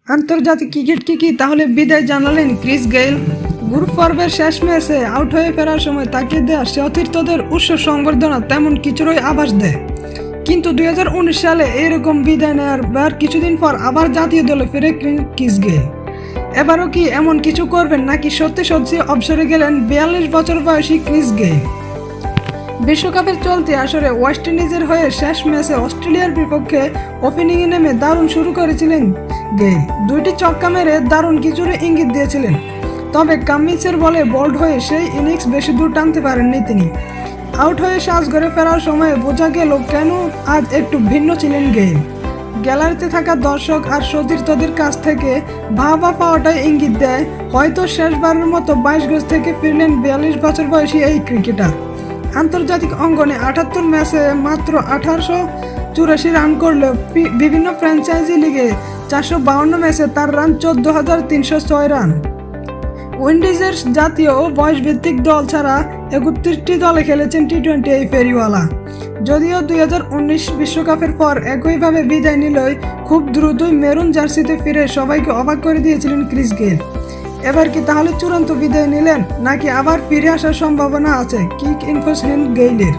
আন্তর্জাতিক ক্রিকেট কি তাহলে বিদায় জানালেন ক্রিস গেইল। গ্রুপ পর্বের শেষ ম্যাচে আউট হয়ে ফেরার সময় তাকে দেয়া সতীর্থদের উৎস সংবর্ধনা তেমন কিছুরই আভাস দেয়। কিন্তু 2019 সালে এইরকম বিদায় নেওয়ার কিছুদিন পর আবার জাতীয় দলে ফিরে ক্রিস গেইল। এবারও কি এমন কিছু করবেন নাকি সত্যি সত্যি অবসরে গেলেন 42 বছর বয়সী ক্রিস গেইল। বিশ্বকাপের চলতি আসরে ওয়েস্ট ইন্ডিজের হয়ে শেষ ম্যাচে অস্ট্রেলিয়ার বিপক্ষে ওপেনিংয়ে নেমে দারুণ শুরু করেছিলেন গেইল। 2টি ছক্কা মেরে দারুণ কিছুর ইঙ্গিত দিয়েছিলেন। তবে কামিন্সের বলে বোল্ড হয়ে সেই ইনিংস বেশি দূর টানতে পারেননি তিনি। আউট হয়ে সাজঘরে ফেরার সময় বোঝা গেল কেন আজ একটু ভিন্ন ছিলেন গেইল। গ্যালারিতে থাকা দর্শক আর সতীর্থদের কাছ থেকে ভাবা পাওয়াটাই ইঙ্গিত দেয় হয়তো শেষবারের মতো 22 গজ থেকে ফিরলেন 42 বছর বয়সী এই ক্রিকেটার। আন্তর্জাতিক অঙ্গনে 78 ম্যাচে মাত্র 1884 রান করলেও বিভিন্ন ফ্র্যাঞ্চাইজি লিগে 452 ম্যাচে তার রান 14,306 রান। উইন্ডিজের জাতীয় ও বয়সভিত্তিক দল ছাড়া 31টি দলে খেলেছেন টি-20 এই ফেরিওয়ালা। যদিও 2019 বিশ্বকাপের পর একইভাবে বিদায় নিলেও খুব দ্রুতই মেরুন জার্সিতে ফিরে সবাইকে অবাক করে দিয়েছিলেন ক্রিস গেইল। এবার কি তাহলে চূড়ান্ত বিদায় নিলেন নাকি আবার ফিরে আসার সম্ভাবনা আছে? কিক ইনফো গেইলের।